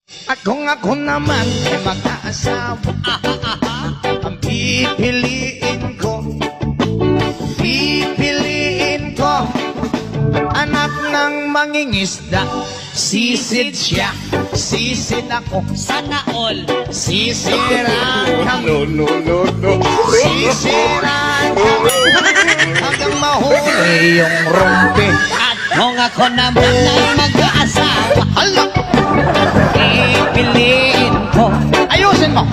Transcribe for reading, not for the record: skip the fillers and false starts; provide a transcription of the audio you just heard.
At kung ako naman ay mag-aasawa, ang pipiliin ko anak ng mangingisda. Sisid siya, sisid ako, Sana all. sisiraan kami, No. sisiraan kami, hanggang mahuli yung rumpi. At kung ako naman ay mag-aasawa, Hala! pipiliin ko Ayusin mo!